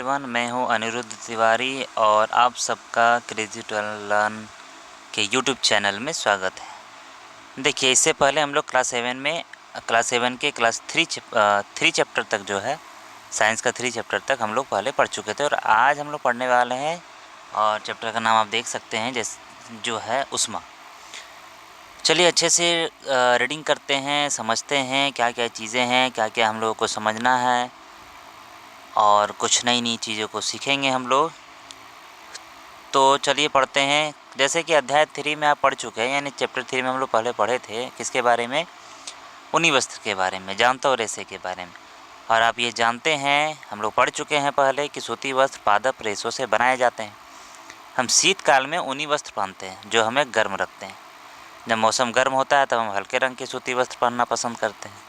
Everyone, मैं हूं अनिरुद्ध तिवारी और आप सबका क्रेजी टू लर्न के यूट्यूब चैनल में स्वागत है। देखिए, इससे पहले हम लोग क्लास सेवन के क्लास थ्री चैप्टर तक जो है साइंस का 3 चैप्टर तक हम लोग पहले पढ़ चुके थे और आज हम लोग पढ़ने वाले हैं और चैप्टर का नाम आप देख सकते हैं जो है ऊष्मा। चलिए अच्छे से रीडिंग करते हैं, समझते हैं क्या क्या चीज़ें हैं, क्या क्या हम लोगों को समझना है और कुछ नई नई चीज़ों को सीखेंगे हम लोग। तो चलिए पढ़ते हैं। जैसे कि अध्याय 3 में आप पढ़ चुके हैं, यानी चैप्टर 3 में हम लोग पहले पढ़े थे किसके बारे में, ऊनी वस्त्र के बारे में, जानता और रेशे के बारे में। और आप ये जानते हैं, हम लोग पढ़ चुके हैं पहले कि सूती वस्त्र पादप रेशों से बनाए जाते हैं। हम शीतकाल में ऊनी वस्त्र पहनते हैं जो हमें गर्म रखते हैं। जब मौसम गर्म होता है तब हम हल्के रंग के सूती वस्त्र पहनना पसंद करते हैं।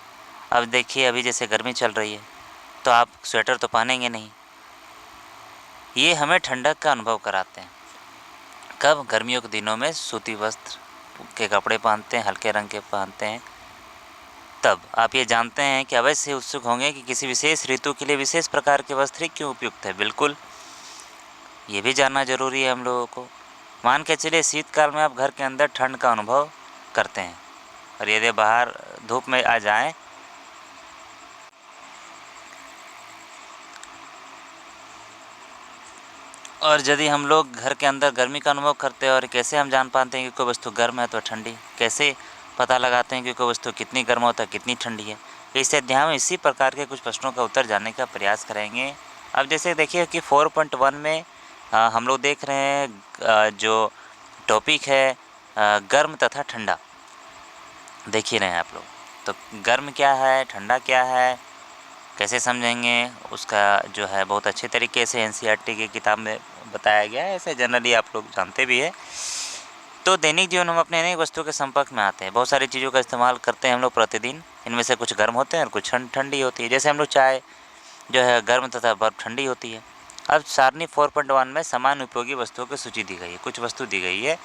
अब देखिए, अभी जैसे गर्मी चल रही है तो आप स्वेटर तो पहनेंगे नहीं, ये हमें ठंडक का अनुभव कराते हैं। कब? गर्मियों के दिनों में सूती वस्त्र के कपड़े पहनते हैं, हल्के रंग के पहनते हैं। तब आप ये जानते हैं कि अवश्य उत्सुक होंगे कि किसी विशेष ऋतु के लिए विशेष प्रकार के वस्त्र क्यों उपयुक्त है। बिल्कुल, ये भी जानना जरूरी है हम लोगों को। मान के चलिए, शीतकाल में आप घर के अंदर ठंड का अनुभव करते हैं और यदि बाहर धूप में आ जाएं और यदि हम लोग घर के अंदर गर्मी का अनुभव करते हैं, और कैसे हम जान पाते हैं कि कोई वस्तु गर्म है तो ठंडी, कैसे पता लगाते हैं कि कोई वस्तु कितनी गर्म होता है कितनी ठंडी है। इस अध्याय में इसी प्रकार के कुछ प्रश्नों का उत्तर जानने का प्रयास करेंगे। अब जैसे देखिए कि 4.1 में हम लोग देख रहे हैं जो टॉपिक है गर्म तथा ठंडा। देख ही रहे हैं आप लोग। तो गर्म क्या है, ठंडा क्या है, कैसे समझेंगे, उसका जो है बहुत अच्छे तरीके से एनसीईआरटी की किताब में बताया गया है। ऐसे जनरली आप लोग जानते भी है। तो दैनिक जीवन में हम अपने अनेक वस्तुओं के संपर्क में आते हैं, बहुत सारी चीज़ों का इस्तेमाल करते हैं हम लोग प्रतिदिन। इनमें से कुछ गर्म होते हैं और कुछ ठंडी होती है। जैसे हम लोग चाय जो है गर्म तथा बर्फ ठंडी होती है। अब सारणी 4.1 में समान उपयोगी वस्तुओं की सूची दी गई है। कुछ वस्तु दी गई है,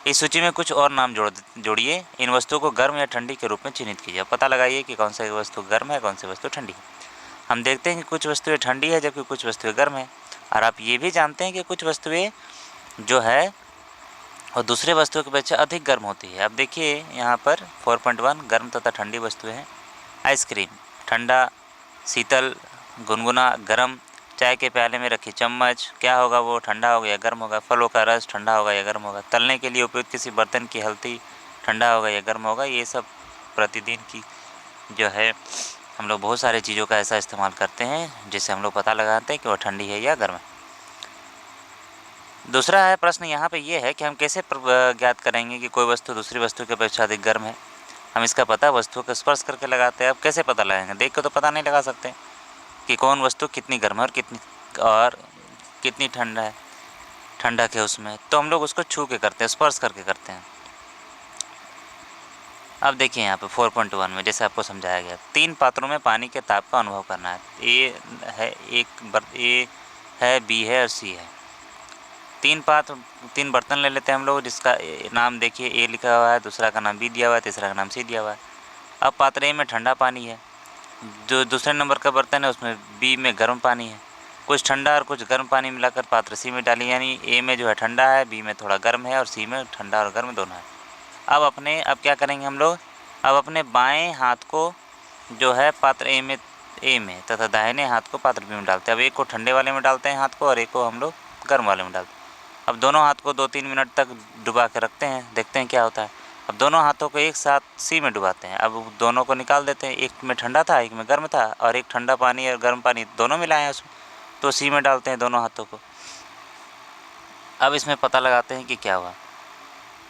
इस सूची में कुछ और नाम जोड़िए। इन वस्तुओं को गर्म या ठंडी के रूप में चिन्हित कीजिए। पता लगाइए कि कौन सी वस्तु गर्म है, कौन सी वस्तु ठंडी है। हम देखते हैं कि कुछ वस्तुएं ठंडी है जबकि कुछ वस्तुएं गर्म है। और आप ये भी जानते हैं कि कुछ वस्तुएं जो है और दूसरे वस्तुओं की अपेक्षा अधिक गर्म होती है। अब देखिए यहाँ पर 4.1 गर्म तथा ठंडी वस्तुएं हैं। आइसक्रीम ठंडा, शीतल, गुनगुना, गर्म। चाय के प्याले में रखी चम्मच, क्या होगा वो, ठंडा होगा या गर्म होगा। फलों का रस ठंडा होगा या गर्म होगा। तलने के लिए उपयुक्त किसी बर्तन की हल्दी ठंडा होगा या गर्म होगा। ये सब प्रतिदिन की जो है हम लोग बहुत सारी चीज़ों का ऐसा इस्तेमाल करते हैं जिससे हम लोग पता लगाते हैं कि वह ठंडी है या गर्म है। दूसरा है प्रश्न यहाँ पे ये है कि हम कैसे ज्ञात करेंगे कि कोई वस्तु दूसरी वस्तु की अपेक्षा अधिक गर्म है। हम इसका पता वस्तु को स्पर्श करके लगाते हैं। अब कैसे पता लगाएंगे? देख के तो पता नहीं लगा सकते कि कौन वस्तु कितनी गर्म है और कितनी ठंडा है, ठंडक है उसमें। तो हम लोग उसको छू के करते हैं, स्पर्श करके करते हैं। अब देखिए यहाँ पे 4.1 में जैसे आपको समझाया गया, 3 पात्रों में पानी के ताप का अनुभव करना है। ए है, बी है और सी है। 3 बर्तन ले लेते हैं हम लोग, जिसका नाम देखिए ए लिखा हुआ है, दूसरा का नाम बी दिया हुआ है, तीसरा का नाम सी दिया हुआ है। अब पात्र ए में ठंडा पानी है, जो दूसरे नंबर का बर्तन है उसमें बी में गर्म पानी है। कुछ ठंडा और कुछ गर्म पानी मिलाकर पात्र सी में डालिए, यानी ए में जो है ठंडा है, बी में थोड़ा गर्म है और सी में ठंडा और गर्म दोनों है। अब क्या करेंगे हम लोग, अब अपने बाएं हाथ को जो है पात्र ए में तथा दाहिने हाथ को पात्र बी में डालते हैं। अब एक को ठंडे वाले में डालते हैं हाथ को और एक को हम लोग गर्म वाले में डालते हैं। अब दोनों हाथ को 2-3 मिनट तक डुबा के रखते हैं, देखते हैं क्या होता है। अब दोनों हाथों को एक साथ सी में डुबाते हैं। अब दोनों को निकाल देते हैं, एक में ठंडा था एक में गर्म था, और एक ठंडा पानी और गर्म पानी दोनों मिलाए हैं उसमें, तो सी में डालते हैं दोनों हाथों को। अब इसमें पता लगाते हैं कि क्या हुआ,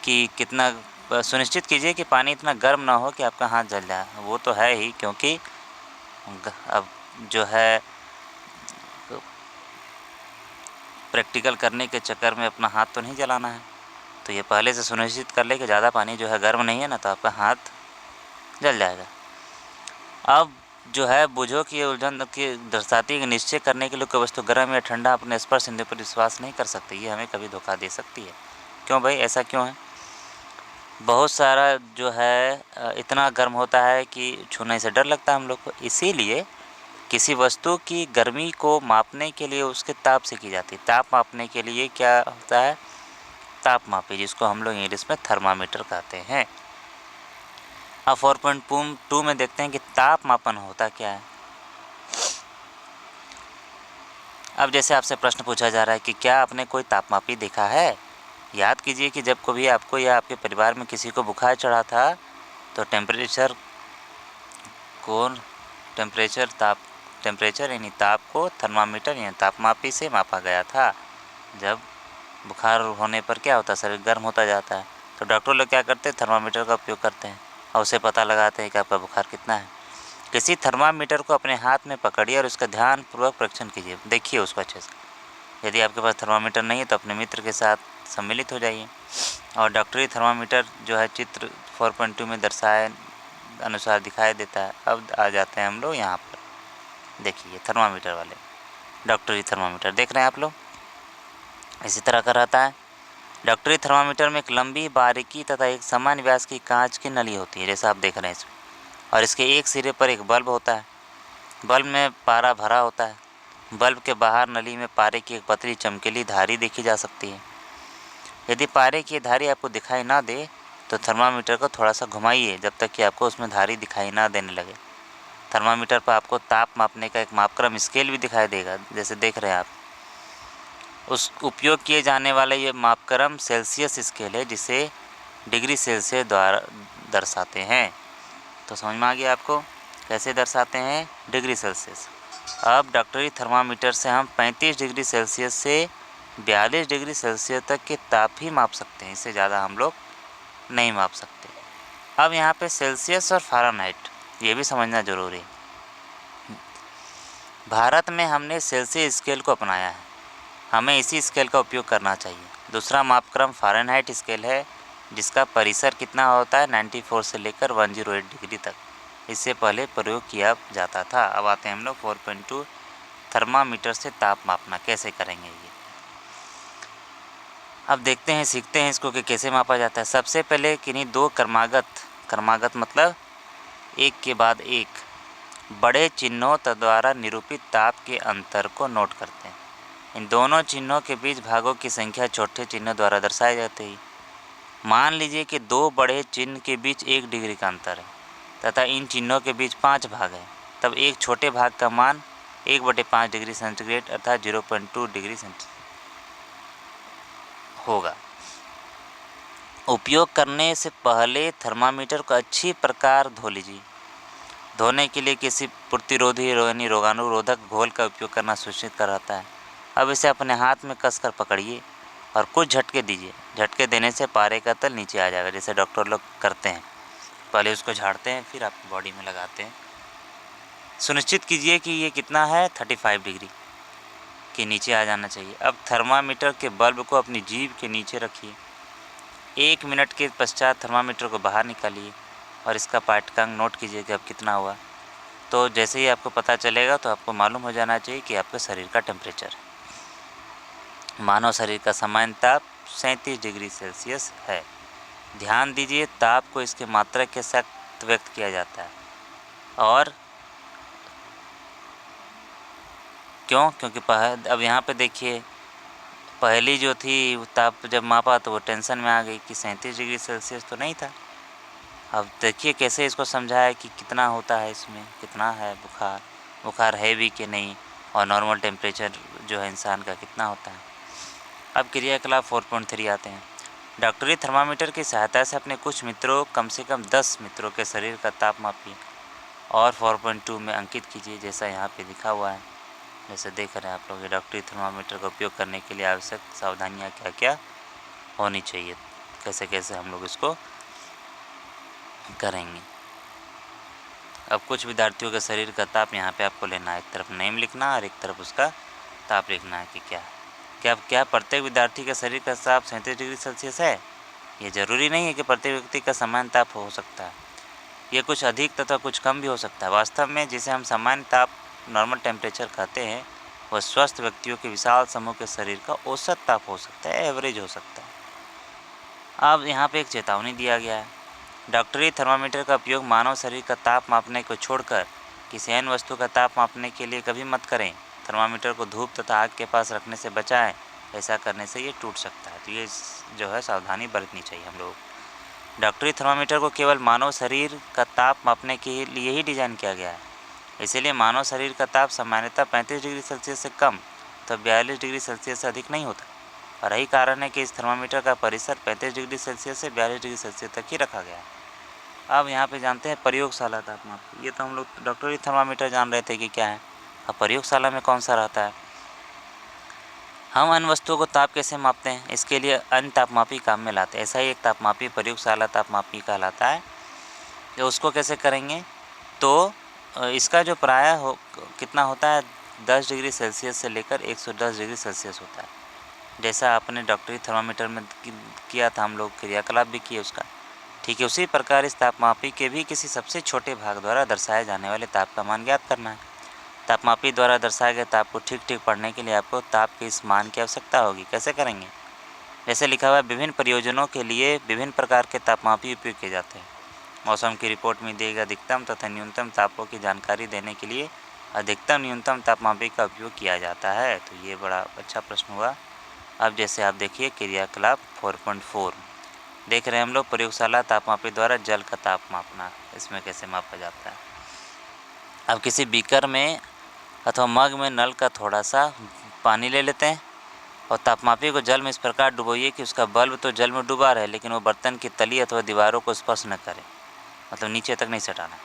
कि कितना। सुनिश्चित कीजिए कि पानी इतना गर्म ना हो कि आपका हाथ जल जाए। वो तो है ही, क्योंकि अब जो है प्रैक्टिकल करने के चक्कर में अपना हाथ तो नहीं जलाना है। तो ये पहले से सुनिश्चित कर ले कि ज़्यादा पानी जो है गर्म नहीं है ना, तो आपका हाथ जल जाएगा। अब जो है बुझो कि उलझन की दर्शाती है कि निश्चय करने के लिए कोई वस्तु गर्म या ठंडा अपने स्पर्श इंद्रिय पर विश्वास नहीं कर सकती। ये हमें कभी धोखा दे सकती है। क्यों भाई, ऐसा क्यों है? बहुत सारा जो है इतना गर्म होता है कि छूने से डर लगता है हम लोग को। इसीलिए किसी वस्तु की गर्मी को मापने के लिए उसके ताप से की जाती है। ताप मापने के लिए क्या होता है? तापमापी, जिसको हम लोग इंग्लिश में थर्मामीटर कहते हैं। अब 4.2 में देखते हैं कि ताप मापन होता क्या है। अब जैसे आपसे प्रश्न पूछा जा रहा है कि क्या आपने कोई तापमापी देखा है? याद कीजिए कि जब कभी आपको या आपके परिवार में किसी को बुखार चढ़ा था तो टेम्परेचर यानी ताप को थर्मामीटर यानी तापमापी से मापा गया था। जब बुखार होने पर क्या होता है? शरीर गर्म होता जाता है, तो डॉक्टर लोग क्या करते हैं? थर्मामीटर का उपयोग करते हैं और उसे पता लगाते हैं कि आपका बुखार कितना है। किसी थर्मामीटर को अपने हाथ में पकड़िए और उसका ध्यानपूर्वक परीक्षण कीजिए, देखिए उसको अच्छे से। यदि आपके पास थर्मामीटर नहीं है तो अपने मित्र के साथ सम्मिलित हो जाइए और डॉक्टरी थर्मामीटर जो है चित्र 4.2 में दर्शाए अनुसार दिखाई देता है। अब आ जाते हैं हम लोग यहाँ पर, देखिए थर्मामीटर वाले डॉक्टरी थर्मामीटर देख रहे हैं आप लोग, इसी तरह का रहता है। डॉक्टरी थर्मामीटर में एक लंबी बारीकी तथा एक समान व्यास की कांच की नली होती है, जैसा आप देख रहे हैं इसमें, और इसके एक सिरे पर एक बल्ब होता है। बल्ब में पारा भरा होता है। बल्ब के बाहर नली में पारे की एक पतली चमकीली धारी देखी जा सकती है। यदि पारे की धारी आपको दिखाई ना दे तो थर्मामीटर को थोड़ा सा घुमाइए जब तक कि आपको उसमें धारी दिखाई ना देने लगे। थर्मामीटर पर आपको ताप मापने का एक मापक्रम स्केल भी दिखाई देगा, जैसे देख रहे हैं आप। उस उपयोग किए जाने वाला ये मापक्रम सेल्सियस स्केल है, जिसे डिग्री सेल्सियस द्वारा दर्शाते हैं। तो समझ में आ गया आपको कैसे दर्शाते हैं? Degree Celsius. अब डॉक्टरी थर्मामीटर से हम 35 डिग्री सेल्सियस से 42 डिग्री सेल्सियस तक के ताप ही माप सकते हैं, इससे ज़्यादा हम लोग नहीं माप सकते। अब यहाँ पे सेल्सियस और फ़ारेनहाइट ये भी समझना ज़रूरी है। भारत में हमने सेल्सियस स्केल को अपनाया है, हमें इसी स्केल का उपयोग करना चाहिए। दूसरा मापक्रम फ़ारेनहाइट स्केल है, जिसका परिसर कितना होता है? 94 से लेकर 108 डिग्री तक। इससे पहले प्रयोग किया जाता था। अब आते हैं हम लोग 4.2 थर्मामीटर से ताप मापना कैसे करेंगे ये। अब देखते हैं, सीखते हैं इसको कि कैसे मापा जाता है। सबसे पहले किन्हीं दो क्रमागत मतलब एक के बाद एक बड़े चिन्हों द्वारा निरूपित ताप के अंतर को नोट करते हैं। इन दोनों चिन्हों के बीच भागों की संख्या छोटे चिन्हों द्वारा दर्शाई जाती है। मान लीजिए कि दो बड़े चिन्ह के बीच 1 डिग्री का अंतर है तथा इन चिन्हों के बीच 5 भाग हैं, तब एक छोटे भाग का मान 1/5 डिग्री सेंटीग्रेड अर्थात 0.2 डिग्री सेंटीग्रेड होगा। उपयोग करने से पहले थर्मामीटर को अच्छी प्रकार धो लीजिए। धोने के लिए किसी प्रतिरोधी यानी रोगाणुरोधक घोल का उपयोग करना सुनिश्चित कराता है। अब इसे अपने हाथ में कसकर पकड़िए और कुछ झटके दीजिए। झटके देने से पारे का तल नीचे आ जाएगा, जैसे डॉक्टर लोग करते हैं। पहले उसको झाड़ते हैं फिर आपकी बॉडी में लगाते हैं। सुनिश्चित कीजिए कि ये कितना है? 35 डिग्री के नीचे आ जाना चाहिए। अब थर्मामीटर के बल्ब को अपनी जीभ के नीचे रखिए। 1 मिनट के पश्चात थर्मामीटर को बाहर निकालिए और इसका पाठ्यांक नोट कीजिए कि अब कितना हुआ। तो जैसे ही आपको पता चलेगा तो आपको मालूम हो जाना चाहिए कि आपके शरीर का टेम्परेचर है। मानव शरीर का सामान्य ताप 37 डिग्री सेल्सियस है। ध्यान दीजिए, ताप को इसके मात्रा के साथ व्यक्त किया जाता है। और क्यों? क्योंकि अब यहाँ पे देखिए, पहली जो थी वो ताप जब मापा तो वो टेंशन में आ गई कि 37 डिग्री सेल्सियस तो नहीं था। अब देखिए कैसे इसको समझाया कि कितना होता है, इसमें कितना है बुखार है भी कि नहीं, और नॉर्मल टेम्परेचर जो है इंसान का कितना होता है। अब क्रियाकलाप 4.3 आते हैं। डॉक्टरी थर्मामीटर की सहायता से अपने कुछ मित्रों, कम से कम 10 मित्रों के शरीर का ताप मापिए और 4.2 में अंकित कीजिए, जैसा यहाँ पे लिखा हुआ है। जैसे देख रहे हैं आप लोग, ये डॉक्टरी थर्मामीटर का उपयोग करने के लिए आवश्यक सावधानियाँ क्या क्या होनी चाहिए, कैसे कैसे हम लोग इसको करेंगे। अब कुछ विद्यार्थियों के शरीर का ताप यहाँ पे आपको लेना है, एक तरफ नेम लिखना और एक तरफ उसका ताप लिखना है कि क्या प्रत्येक विद्यार्थी का शरीर का ताप 37 डिग्री सेल्सियस है? ये ज़रूरी नहीं है कि प्रत्येक व्यक्ति का समान ताप हो सकता है। ये कुछ अधिक तथा कुछ कम भी हो सकता है। वास्तव में जिसे हम सामान्य ताप नॉर्मल टेम्परेचर कहते हैं, वह स्वस्थ व्यक्तियों के विशाल समूह के शरीर का औसत ताप हो सकता है, एवरेज हो सकता है। अब यहाँ पे एक चेतावनी दिया गया है। डॉक्टरी थर्मामीटर का उपयोग मानव शरीर का ताप मापने को छोड़कर किसी अन्य वस्तु का ताप मापने के लिए कभी मत करें। थर्मामीटर को धूप तथा आग के पास रखने से बचाएं, ऐसा करने से ये टूट सकता है। तो ये जो है सावधानी बरतनी चाहिए हम लोग। डॉक्टरी थर्मामीटर को केवल मानव शरीर का ताप मापने के लिए ही डिज़ाइन किया गया है। इसीलिए मानव शरीर का ताप सामान्यतः 35 डिग्री सेल्सियस से कम तो 42 डिग्री सेल्सियस से अधिक नहीं होता, और यही कारण है कि इस थर्मामीटर का परिसर 35 डिग्री सेल्सियस से 42 डिग्री सेल्सियस तक ही रखा गया है। अब यहाँ पे जानते हैं प्रयोगशाला तापमाप। ये तो हम लोग डॉक्टरी थर्मामीटर जान रहे थे कि क्या है, अब प्रयोगशाला में कौन सा रहता है। हम अन्य वस्तुओं को ताप कैसे मापते हैं, इसके लिए अन्य तापमापी काम में लाते हैं। ऐसा ही एक तापमापी प्रयोगशाला तापमापी कहलाता है। तो उसको कैसे करेंगे, तो इसका जो प्राय कितना होता है 10 डिग्री सेल्सियस से लेकर 110 डिग्री सेल्सियस होता है। जैसा आपने डॉक्टरी थर्मामीटर में किया था, हम लोग क्रियाकलाप भी किए उसका, ठीक है। उसी प्रकार इस तापमापी के भी किसी सबसे छोटे भाग द्वारा दर्शाए जाने वाले ताप का मान ज्ञात करना है। तापमापी द्वारा दर्शाए गए ताप को ठीक ठीक पढ़ने के लिए आपको ताप के इस मान की आवश्यकता होगी। कैसे करेंगे, जैसे लिखा हुआ है, विभिन्न प्रयोजनों के लिए विभिन्न प्रकार के तापमापी उपयोग किए जाते हैं। मौसम की रिपोर्ट में दिए गए अधिकतम तथा न्यूनतम तापों की जानकारी देने के लिए अधिकतम न्यूनतम तापमापी का उपयोग किया जाता है। तो ये बड़ा अच्छा प्रश्न हुआ। अब जैसे आप देखिए क्रियाकलाप 4.4 देख रहे हैं हम लोग, प्रयोगशाला तापमापी द्वारा जल का ताप मापना, इसमें कैसे मापा जाता है। अब किसी बीकर में अथवा मग में नल का थोड़ा सा पानी ले लेते हैं और तापमापी को जल में इस प्रकार डुबोइए कि उसका बल्ब तो जल में डूबा रहे, लेकिन वो बर्तन की तली अथवा दीवारों को स्पर्श न करे, मतलब नीचे तक नहीं सटाना।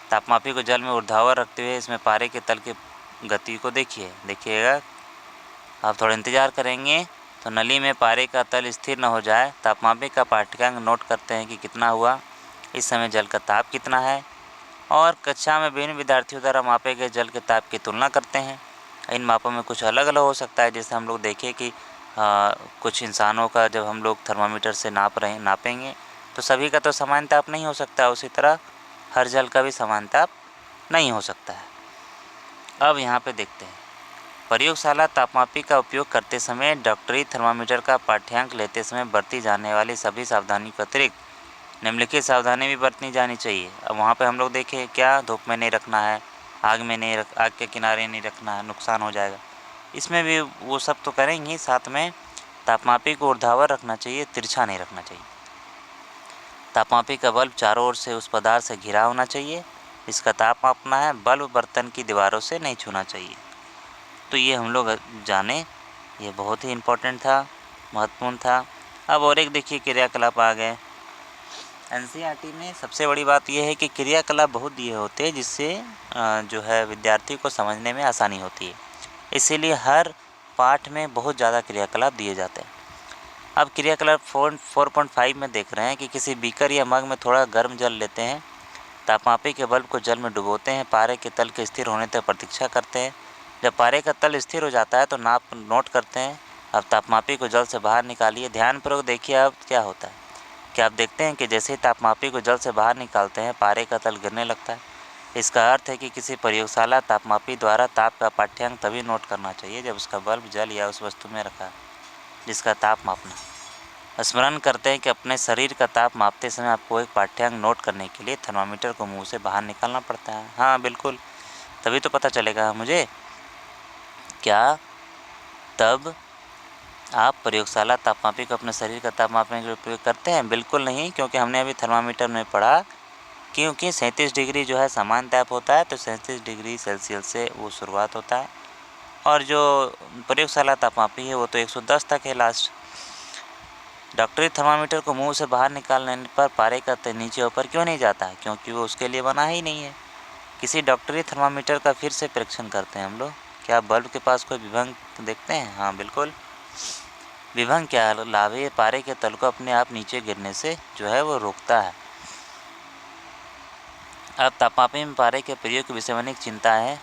तापमापी को जल में ऊर्ध्वाधर रखते हुए इसमें पारे के तल की गति को देखिएगा। आप थोड़ा इंतज़ार करेंगे तो नली में पारे का तल स्थिर न हो जाए। तापमापी का पाठ्यांक नोट करते हैं कि कितना हुआ, इस समय जल का ताप कितना है, और कक्षा में विभिन्न विद्यार्थियों द्वारा मापे गए जल के ताप की तुलना करते हैं। इन मापों में कुछ अलग अलग हो सकता है। जैसे हम लोग देखें कि कुछ इंसानों का जब हम लोग थर्मामीटर से नापेंगे तो सभी का तो समान ताप नहीं हो सकता, उसी तरह हर जल का भी समान ताप नहीं हो सकता है। अब यहाँ पे देखते हैं, प्रयोगशाला तापमापी का उपयोग करते समय डॉक्टरी थर्मामीटर का पाठ्यांक लेते समय बरती जाने वाली सभी सावधानी के अतिरिक्त निम्नलिखित सावधानी भी बरतनी जानी चाहिए। अब वहाँ पे हम लोग देखें क्या, धूप में नहीं रखना है, आग के किनारे नहीं रखना है, नुकसान हो जाएगा। इसमें भी वो सब तो करेंगे ही, साथ में तापमापी को ऊर्ध्वाधर रखना चाहिए, तिरछा नहीं रखना चाहिए। तापमापी का बल्ब चारों ओर से उस पदार्थ से घिरा होना चाहिए, इसका ताप मापना है। बल्ब बर्तन की दीवारों से नहीं छूना चाहिए। तो ये हम लोग जाने, ये बहुत ही इम्पोर्टेंट था, महत्वपूर्ण था। अब और एक देखिए क्रियाकलाप आ गए। एनसीईआरटी में सबसे बड़ी बात यह है कि क्रियाकलाप बहुत दिए होते हैं जिससे जो है विद्यार्थी को समझने में आसानी होती है, इसीलिए हर पाठ में बहुत ज़्यादा क्रियाकलाप दिए जाते हैं। अब क्रियाकलाप 4.5 में देख रहे हैं कि किसी बीकर या मग में थोड़ा गर्म जल लेते हैं, तापमापी के बल्ब को जल में डुबोते हैं, पारे के तल के स्थिर होने तक प्रतीक्षा करते हैं। जब पारे का तल स्थिर हो जाता है तो नाप नोट करते हैं। अब तापमापी को जल से बाहर निकालिए। ध्यानपूर्वक देखिए अब क्या होता है। क्या आप देखते हैं कि जैसे ही तापमापी को जल से बाहर निकालते हैं पारे का तल गिरने लगता है। इसका अर्थ है कि किसी प्रयोगशाला तापमापी द्वारा ताप का पाठ्यांक तभी नोट करना चाहिए जब उसका बल्ब जल या उस वस्तु में रखा जिसका ताप मापना। स्मरण करते हैं कि अपने शरीर का ताप मापते समय आपको एक पाठ्यांक नोट करने के लिए थर्मामीटर को मुँह से बाहर निकालना पड़ता है। हाँ बिल्कुल, तभी तो पता चलेगा मुझे। क्या तब आप प्रयोगशाला तापमापी को अपने शरीर का ताप मापने के लिए उपयोग करते हैं? बिल्कुल नहीं, क्योंकि हमने अभी थर्मामीटर में पढ़ा क्योंकि 37 डिग्री जो है सामान्य ताप होता है, तो 37 डिग्री सेल्सियस से वो शुरुआत होता है, और जो प्रयोगशाला तापमापी है वो तो 110 तक है लास्ट। डॉक्टरी थर्मामीटर को मुंह से बाहर निकालने पर पारे का तल नीचे ऊपर क्यों नहीं जाता है? क्योंकि वो उसके लिए बना ही नहीं है। किसी डॉक्टरी थर्मामीटर का फिर से परीक्षण करते हैं हम लोग। क्या बल्ब के पास कोई विभंग देखते हैं? हाँ बिल्कुल। विभंग क्या लाभ है? पारे के तल को अपने आप नीचे गिरने से जो है वो रोकता है। अब तापमापी में पारे के प्रयोग के विषय में अनेक चिंता है।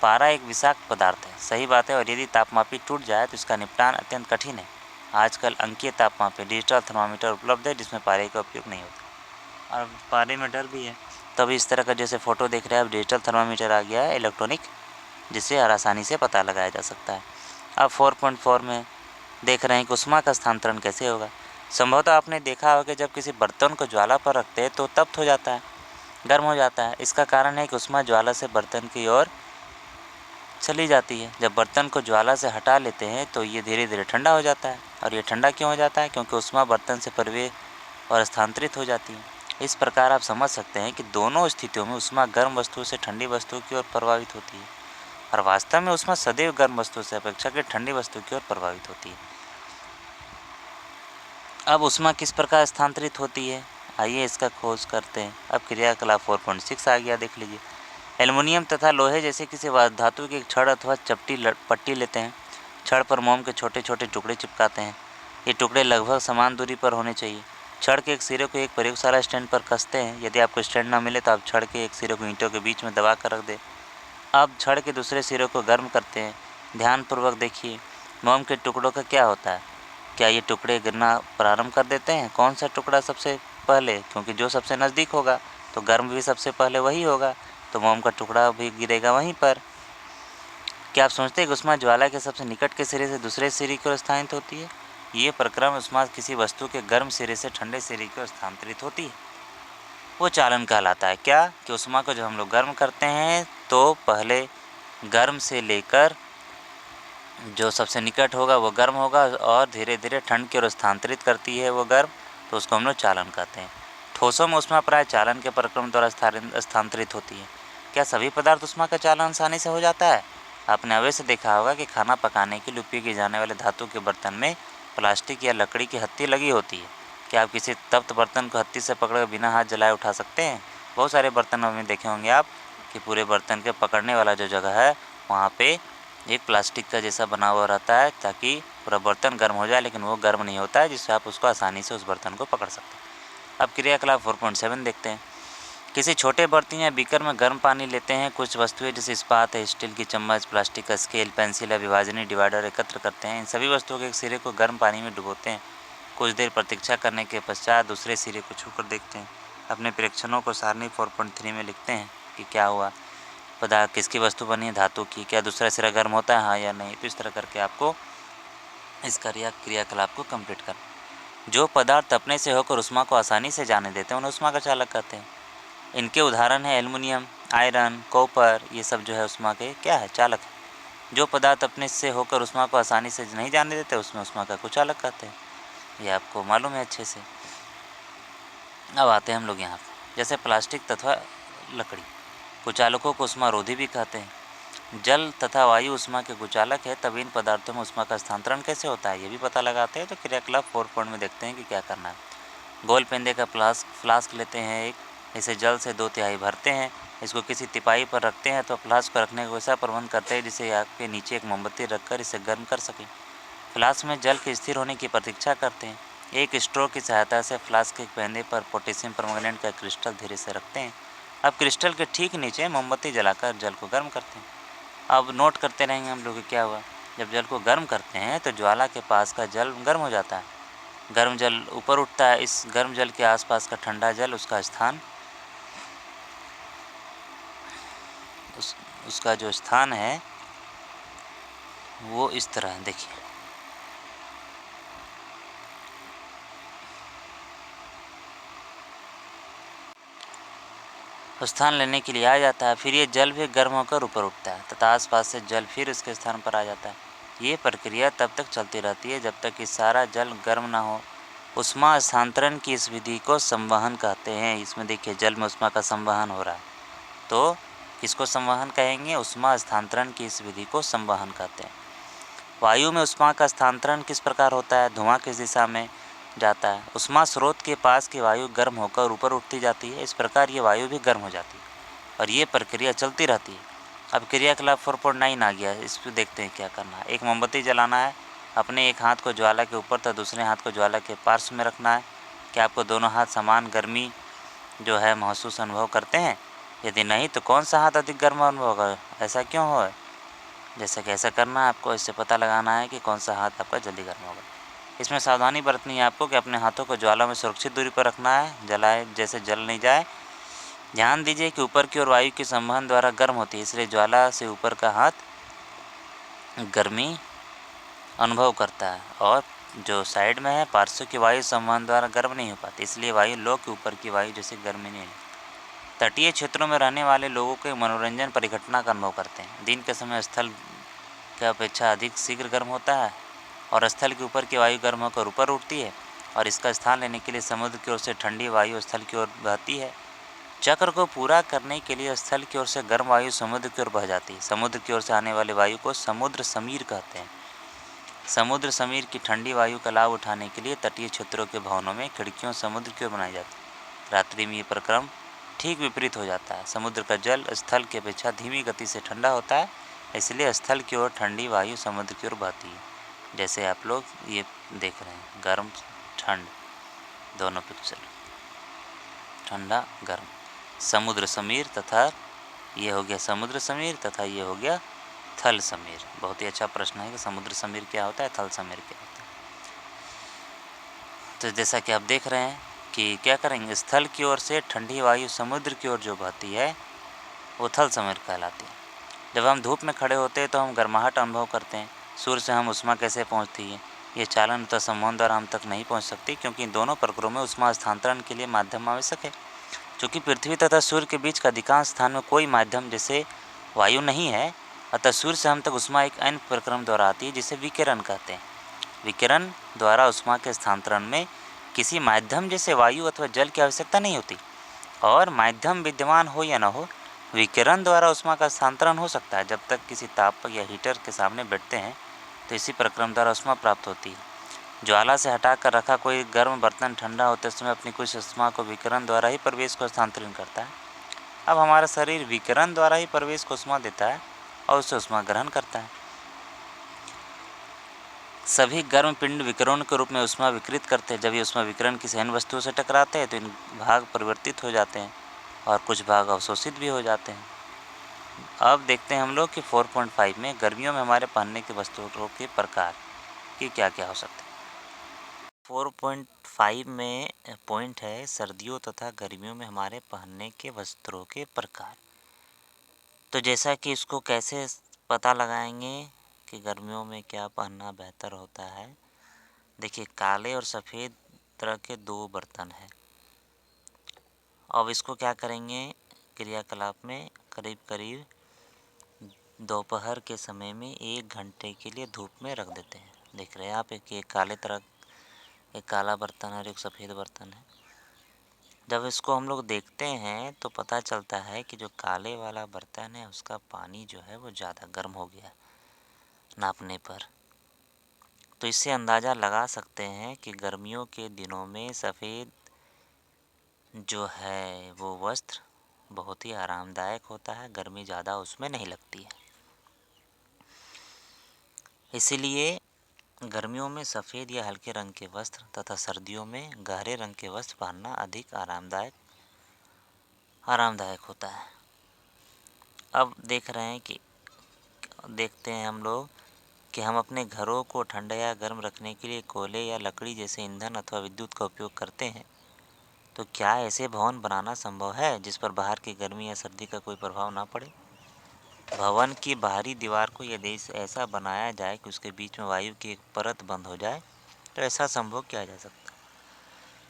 पारा एक विषाक्त पदार्थ है, सही बात है, और यदि तापमापी टूट जाए तो इसका निपटान अत्यंत कठिन है। आजकल अंकीय तापमापी डिजिटल थर्मामीटर उपलब्ध है जिसमें पारे का उपयोग नहीं होता, और पारे में डर भी है। तभी इस तरह का जैसे फ़ोटो देख रहे हैं अब डिजिटल थर्मामीटर आ गया है इलेक्ट्रॉनिक, जिससे आसानी से पता लगाया जा सकता है। अब 4.4 में देख रहे हैं कि ऊष्मा का स्थानांतरण कैसे होगा। संभवतः आपने देखा होगा कि जब किसी बर्तन को ज्वाला पर रखते हैं तो तप्त हो जाता है, गर्म हो जाता है। इसका कारण है कि ऊष्मा ज्वाला से बर्तन की ओर चली जाती है। जब बर्तन को ज्वाला से हटा लेते हैं तो ये धीरे धीरे ठंडा हो जाता है। और ये ठंडा क्यों हो जाता है? क्योंकि ऊष्मा बर्तन से प्रवेश और स्थानांतरित हो जाती है। इस प्रकार आप समझ सकते हैं कि दोनों स्थितियों में ऊष्मा गर्म वस्तु से ठंडी वस्तु की ओर प्रभावित होती है, और वास्तव में ऊष्मा सदैव गर्म वस्तु से अपेक्षाकृत ठंडी वस्तु की ओर प्रभावित होती है। अब ऊष्मा किस प्रकार स्थानांतरित होती है, आइए इसका खोज करते हैं। अब क्रियाकलाप 4.6 आ गया, देख लीजिए। एल्युमिनियम तथा लोहे जैसे किसी धातु की एक छड़ अथवा पट्टी लेते हैं। छड़ पर मोम के छोटे छोटे टुकड़े चिपकाते हैं। ये टुकड़े लगभग समान दूरी पर होने चाहिए। छड़ के एक सिरे को एक प्रयोगशाला स्टैंड पर कसते हैं। यदि आपको स्टैंड न मिले तो आप छड़ के एक सिरे को ईंटों के बीच में दबा कर रख दें। अब छड़ के दूसरे सिरे को गर्म करते हैं। ध्यानपूर्वक देखिए, मोम के टुकड़ों का क्या होता है? क्या ये टुकड़े गिरना प्रारंभ कर देते हैं? कौन सा टुकड़ा सबसे पहले? क्योंकि जो सबसे नज़दीक होगा तो गर्म भी सबसे पहले वही होगा, तो मोम का टुकड़ा भी गिरेगा वहीं पर। क्या आप सोचते हैं कि ऊष्मा ज्वाला के सबसे निकट के सिरे से दूसरे सिरे की ओर स्थानांतरित होती है? ये प्रक्रम ऊष्मा किसी वस्तु के गर्म सिरे से ठंडे सिरे की ओर स्थानांतरित होती है, वो चालन कहलाता है। क्या कि ऊष्मा को जब हम लोग गर्म करते हैं तो पहले गर्म से लेकर जो सबसे निकट होगा वो गर्म होगा, और धीरे धीरे ठंड की ओर स्थानांतरित करती है वो गर्म, तो उसको हम लोग चालन कहते हैं। ठोसों में ऊष्मा प्राय चालन के प्रक्रम द्वारा स्थानांतरित होती है। क्या सभी पदार्थ ऊष्मा का चालन आसानी से हो जाता है? आपने अवश्य देखा होगा कि खाना पकाने के लिए उपयोग किए जाने वाले धातु के बर्तन में प्लास्टिक या लकड़ी की हत्ती लगी होती है। क्या आप किसी तप्त बर्तन को हत्ती से पकड़कर बिना हाथ जलाए उठा सकते हैं? बहुत सारे बर्तनों में देखे होंगे आप कि पूरे बर्तन के पकड़ने वाला जो जगह है वहाँ पे एक प्लास्टिक का जैसा बना हुआ रहता है, ताकि पूरा बर्तन गर्म हो जाए, लेकिन वो गर्म नहीं होता है, जिससे आप उसको आसानी से उस बर्तन को पकड़ सकते हैं। अब क्रियाकलाप 4.7 देखते हैं। किसी छोटे बर्तन या बीकर में गर्म पानी लेते हैं। कुछ वस्तुएं जैसे इस्पात है, स्टील की चम्मच, प्लास्टिक का स्केल, पेंसिल या विभाजनी डिवाइडर एकत्र करते हैं। इन सभी वस्तुओं के एक सिरे को गर्म पानी में डुबोते हैं। कुछ देर प्रतीक्षा करने के पश्चात दूसरे सिरे को छूकर देखते हैं। अपने प्रेक्षणों को सारणी 4.3 में लिखते हैं कि क्या हुआ, पदार्थ किसकी वस्तु बनी है, धातु की। क्या दूसरा सिरा गर्म होता है, हाँ या नहीं। तो इस तरह करके आपको इस क्रियाकलाप को कंप्लीट करना। जो पदार्थ अपने से होकर ऊष्मा को आसानी से जाने देते हैं उन्हें ऊष्मा का चालक कहते हैं। इनके उदाहरण है एल्युमिनियम, आयरन, कॉपर, ये सब जो है ऊष्मा के क्या है, चालक है। जो पदार्थ अपने से होकर ऊष्मा को आसानी से नहीं जाने देते उसमें ऊष्मा का कुचालक कहते हैं। ये आपको मालूम है अच्छे से। अब आते हैं हम लोग यहाँ पर, जैसे प्लास्टिक तथा लकड़ी, कुचालकों को ऊष्मारोधी भी कहते हैं। जल तथा वायु ऊष्मा के कुचालक है, तब इन पदार्थों में ऊष्मा का स्थानांतरण कैसे होता है ये भी पता लगाते हैं। तो क्रियाकलाप 4 में देखते हैं कि क्या करना है। गोल पेंदे का फ्लास्क लेते हैं एक, इसे जल से 2/3 भरते हैं। इसको किसी तिपाही पर रखते हैं तो फ्लास्क को रखने का वैसा प्रबंध करते हैं जिसे आग के नीचे एक मोमबत्ती रखकर इसे गर्म कर सकें। फ्लास्क में जल के स्थिर होने की प्रतीक्षा करते हैं। एक स्ट्रो की सहायता से फ्लास्क के पेंदे पर पोटेशियम परमैंगनेट का क्रिस्टल धीरे से रखते हैं। अब क्रिस्टल के ठीक नीचे मोमबत्ती जलाकर जल को गर्म करते हैं। अब नोट करते रहेंगे हम लोग कि क्या हुआ। जब जल को गर्म करते हैं तो ज्वाला के पास का जल गर्म हो जाता है। गर्म जल ऊपर उठता है। इस गर्म जल के आसपास का ठंडा जल उसका स्थान उसका जो स्थान है वो इस तरह है, देखिए। स्थान लेने के लिए आ जाता है। फिर ये जल भी गर्म होकर ऊपर उठता है तथा आसपास से जल फिर उसके स्थान पर आ जाता है। ये प्रक्रिया तब तक चलती रहती है जब तक कि सारा जल गर्म ना हो। ऊष्मा स्थानांतरण की इस विधि को संवहन कहते हैं। इसमें देखिए जल में ऊष्मा का संवहन हो रहा है, तो किसको संवहन कहेंगे? ऊष्मा स्थानांतरण की इस विधि को संवहन कहते हैं। वायु में ऊष्मा का स्थानांतरण किस प्रकार होता है? धुआं किस दिशा में जाता है? ऊष्मा स्रोत के पास की वायु गर्म होकर ऊपर उठती जाती है। इस प्रकार ये वायु भी गर्म हो जाती है और ये प्रक्रिया चलती रहती है। अब क्रियाकलाप 4.9 आ गया है, इस पर देखते हैं क्या करना है। एक मोमबत्ती जलाना है। अपने एक हाथ को ज्वाला के ऊपर तथा दूसरे हाथ को ज्वाला के पार्श्व में रखना है। क्या आपको दोनों हाथ समान गर्मी जो है महसूस अनुभव करते हैं? यदि नहीं तो कौन सा हाथ अधिक गर्म अनुभव होगा, ऐसा क्यों हो? जैसे कि ऐसा करना है आपको, इससे पता लगाना है कि कौन सा हाथ आपका जल्दी गर्म होगा। इसमें सावधानी बरतनी है आपको कि अपने हाथों को ज्वाला में सुरक्षित दूरी पर रखना है, जलाए जैसे जल नहीं जाए। ध्यान दीजिए कि ऊपर की ओर वायु के संवहन द्वारा गर्म होती है, इसलिए ज्वाला से ऊपर का हाथ गर्मी अनुभव करता है, और जो साइड में है पार्श्व की वायु संवहन द्वारा गर्म नहीं हो पाती, इसलिए वायु लो के ऊपर की वायु जैसे गर्मी नहीं है। तटीय क्षेत्रों में रहने वाले लोगों के मनोरंजन परिघटना का अनुभव करते हैं। दिन के समय स्थल की अपेक्षा अधिक शीघ्र गर्म होता है और स्थल के ऊपर की वायु गर्म होकर ऊपर उठती है और इसका स्थान लेने के लिए समुद्र की ओर से ठंडी वायु स्थल की ओर बहती है। चक्र को पूरा करने के लिए स्थल की ओर से गर्म वायु समुद्र की ओर बह जाती है। समुद्र की ओर से आने वाली वायु को समुद्र समीर कहते हैं। समुद्र समीर की ठंडी वायु का लाभ उठाने के लिए तटीय क्षेत्रों के भवनों में खिड़कियों समुद्र की ओर बनाई जाती है। रात्रि में ये प्रक्रम ठीक विपरीत हो जाता है। समुद्र का जल स्थल की अपेक्षा धीमी गति से ठंडा होता है, इसलिए स्थल की ओर ठंडी वायु समुद्र की ओर बहती है। जैसे आप लोग ये देख रहे हैं, गर्म ठंड दोनों पिक्चर, ठंडा गर्म, समुद्र समीर तथा ये हो गया समुद्र समीर तथा ये हो गया थल समीर। बहुत ही अच्छा प्रश्न है कि समुद्र समीर क्या होता है, थल समीर क्या होता है। तो जैसा कि आप देख रहे हैं कि क्या करेंगे, स्थल की ओर से ठंडी वायु समुद्र की ओर जो बहती है वो थल समीर कहलाती है। जब हम धूप में खड़े होते हैं तो हम गर्माहट अनुभव करते हैं। सूर्य से हम उष्मा कैसे पहुंचती है, ये चालन तथा संवहन द्वारा हम तक नहीं पहुंच सकती, क्योंकि इन दोनों प्रक्रियाओं में उष्मा स्थानांतरण के लिए माध्यम आवश्यक है। चूँकि पृथ्वी तथा सूर्य के बीच का अधिकांश स्थान में कोई माध्यम जैसे वायु नहीं है, अतः सूर्य से हम तक उष्मा एक अन्य प्रक्रम द्वारा आती है जिसे विकिरण कहते हैं। विकिरण द्वारा उष्मा के स्थानांतरण में किसी माध्यम जैसे वायु अथवा जल की आवश्यकता नहीं होती, और माध्यम विद्यमान हो या न हो, विकिरण द्वारा उष्मा का स्थानांतरण हो सकता है। जब तक किसी तापक या हीटर के सामने बैठते हैं तो इसी प्रक्रम द्वारा उष्मा प्राप्त होती है। ज्वाला से हटाकर रखा कोई गर्म बर्तन ठंडा होते समय अपनी कुछ उष्मा को विकिरण द्वारा ही प्रवेश को स्थानांतरित करता है। अब हमारा शरीर विकिरण द्वारा ही प्रवेश को उष्मा देता है और उससे उष्मा ग्रहण करता है। सभी गर्म पिंड विकिरण के रूप में उष्मा विकृत करते हैं। जब ये उष्मा विकिरण किसी अन्य वस्तु से टकराते हैं तो इन भाग परिवर्तित हो जाते हैं और कुछ भाग अवशोषित भी हो जाते हैं। अब देखते हैं हम लोग कि 4.5 में गर्मियों में हमारे पहनने की वस्त्रों के प्रकार कि क्या क्या हो सकते हैं। 4.5 में पॉइंट है सर्दियों तथा गर्मियों में हमारे पहनने के वस्त्रों के प्रकार। तो जैसा कि इसको कैसे पता लगाएंगे कि गर्मियों में क्या पहनना बेहतर होता है। देखिए, काले और सफ़ेद तरह के दो बर्तन हैं। अब इसको क्या करेंगे, क्रियाकलाप में करीब करीब दोपहर के समय में 1 घंटे के लिए धूप में रख देते हैं। देख रहे हैं आप एक काला बर्तन और एक सफ़ेद बर्तन है। जब इसको हम लोग देखते हैं तो पता चलता है कि जो काले वाला बर्तन है उसका पानी जो है वो ज़्यादा गर्म हो गया नापने पर। तो इससे अंदाज़ा लगा सकते हैं कि गर्मियों के दिनों में सफ़ेद जो है वो वस्त्र बहुत ही आरामदायक होता है, गर्मी ज़्यादा उसमें नहीं लगती है। इसीलिए गर्मियों में सफ़ेद या हल्के रंग के वस्त्र तथा सर्दियों में गहरे रंग के वस्त्र पहनना अधिक आरामदायक होता है। अब देखते हैं हम लोग कि हम अपने घरों को ठंडा या गर्म रखने के लिए कोयले या लकड़ी जैसे ईंधन अथवा विद्युत का उपयोग करते हैं। तो क्या ऐसे भवन बनाना संभव है जिस पर बाहर की गर्मी या सर्दी का कोई प्रभाव ना पड़े? भवन की बाहरी दीवार को यदि ऐसा बनाया जाए कि उसके बीच में वायु की एक परत बंद हो जाए तो ऐसा संभव किया जा सकता है।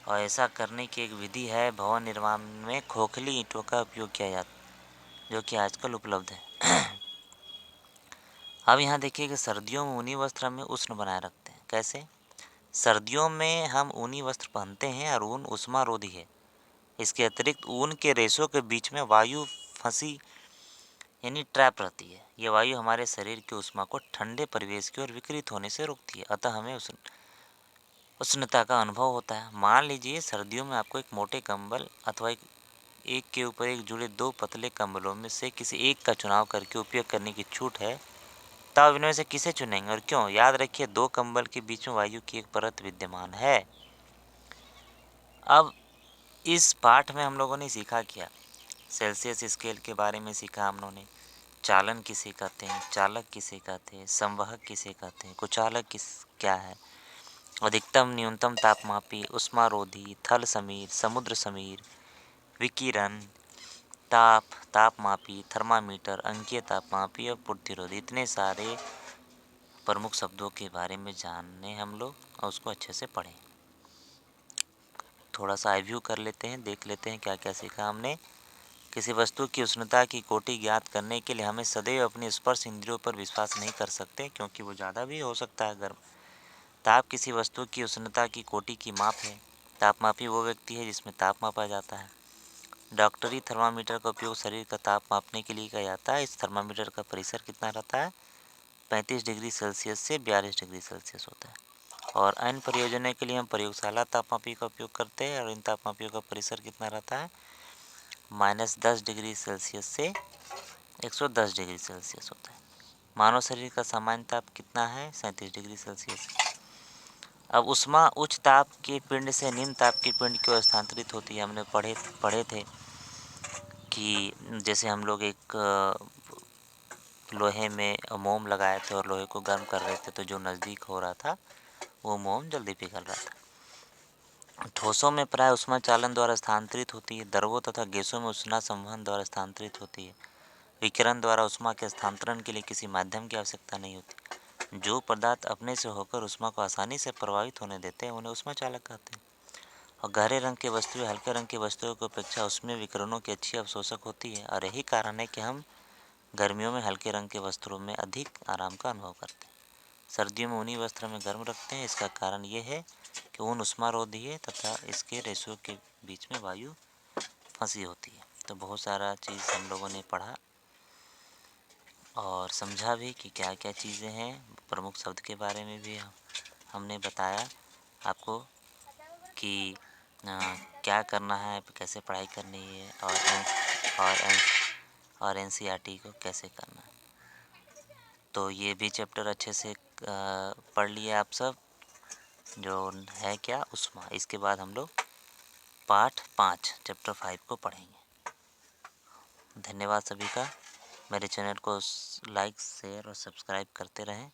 और ऐसा करने की एक विधि है, भवन निर्माण में खोखली ईंटों का उपयोग किया जाता है, जो कि आजकल उपलब्ध है। अब यहाँ देखिए कि सर्दियों में ऊनी वस्त्र हमें उष्ण बनाए रखते हैं। कैसे? सर्दियों में हम ऊनी वस्त्र पहनते हैं और ऊन उष्मारोधी है। इसके अतिरिक्त ऊन के रेशों के बीच में वायु फंसी यानी ट्रैप रहती है। ये वायु हमारे शरीर की ऊष्मा को ठंडे परिवेश की ओर विकृत होने से रोकती है, अतः हमें उष्णता का अनुभव होता है। मान लीजिए सर्दियों में आपको एक मोटे कंबल अथवा एक के ऊपर एक जुड़े 2 पतले कंबलों में से किसी एक का चुनाव करके उपयोग करने की छूट है, तब इनमें से किसे चुनेंगे और क्यों? याद रखिए, 2 कंबल के बीच में वायु की एक परत विद्यमान है। अब इस पाठ में हम लोगों ने सीखा क्या? सेल्सियस स्केल के बारे में सीखा हम लोगों ने। चालन किसे कहते हैं, चालक किसे कहते हैं, संवहक किसे कहते हैं, कुचालक क्या है, अधिकतम न्यूनतम तापमापी, उष्मारोधी, थल समीर, समुद्र समीर, विकिरण, तापमापी, थर्मामीटर, अंकीय तापमापी और प्रतिरोधी। इतने सारे प्रमुख शब्दों के बारे में जाने हम लोग और उसको अच्छे से पढ़ें। थोड़ा सा रिव्यू कर लेते हैं, देख लेते हैं क्या क्या सीखा हमने। किसी वस्तु की उष्णता की कोटि ज्ञात करने के लिए हमें सदैव अपने स्पर्श इंद्रियों पर विश्वास नहीं कर सकते, क्योंकि वो ज़्यादा भी हो सकता है गर्म। ताप किसी वस्तु की उष्णता की कोटि की माप है। तापमापी वो व्यक्ति है जिसमें ताप मापा जाता है। डॉक्टरी थर्मामीटर का उपयोग शरीर का ताप मापने के लिए किया जाता है। इस थर्मामीटर का परिसर कितना रहता है? 35 डिग्री सेल्सियस से 42 डिग्री सेल्सियस होता है। और अन्य प्रयोजनों के लिए हम प्रयोगशाला तापमापी का उपयोग करते हैं, और इन तापमापियों का परिसर कितना रहता है? -10 डिग्री सेल्सियस से 110 डिग्री सेल्सियस होता है। मानव शरीर का सामान्य ताप कितना है? 37 डिग्री सेल्सियस। अब ऊष्मा उच्च ताप के पिंड से निम्न ताप के पिंड की ओर स्थानांतरित होती है। हमने पढ़े थे कि जैसे हम लोग एक लोहे में मोम लगाए थे और लोहे को गर्म कर रहे थे, तो जो नज़दीक हो रहा था वो मोम जल्दी पिघल रहा था। ठोसों में प्राय ऊष्मा चालन द्वारा स्थानांतरित होती है। द्रवों तथा गैसों में ऊष्मा संवहन द्वारा स्थानांतरित होती है। विकिरण द्वारा ऊष्मा के स्थानांतरण के लिए किसी माध्यम की आवश्यकता नहीं होती। जो पदार्थ अपने से होकर ऊष्मा को आसानी से प्रभावित होने देते हैं उन्हें ऊष्मा चालक कहते हैं। और गहरे रंग की वस्तुएं हल्के रंग की वस्तुओं की अपेक्षा उसमें विकिरणों की अच्छी अवशोषक होती है, और यही कारण है कि हम गर्मियों में हल्के रंग के वस्त्रों में अधिक आराम का अनुभव करते हैं। सर्दियों में ऊनी वस्त्र में गर्म रखते हैं। इसका कारण ये है कि ऊन उष्मारोधी है तथा इसके रेशों के बीच में वायु फंसी होती है। तो बहुत सारा चीज़ हम लोगों ने पढ़ा और समझा भी कि क्या क्या चीज़ें हैं। प्रमुख शब्द के बारे में भी हमने बताया आपको कि क्या करना है, कैसे पढ़ाई करनी है, और एनसीईआरटी को कैसे करना है। तो ये भी चैप्टर अच्छे से पढ़ लिए आप सब, जो है क्या ऊष्मा। इसके बाद हम लोग पाठ 5 चैप्टर 5 को पढ़ेंगे। धन्यवाद सभी का। मेरे चैनल को लाइक, शेयर और सब्सक्राइब करते रहें।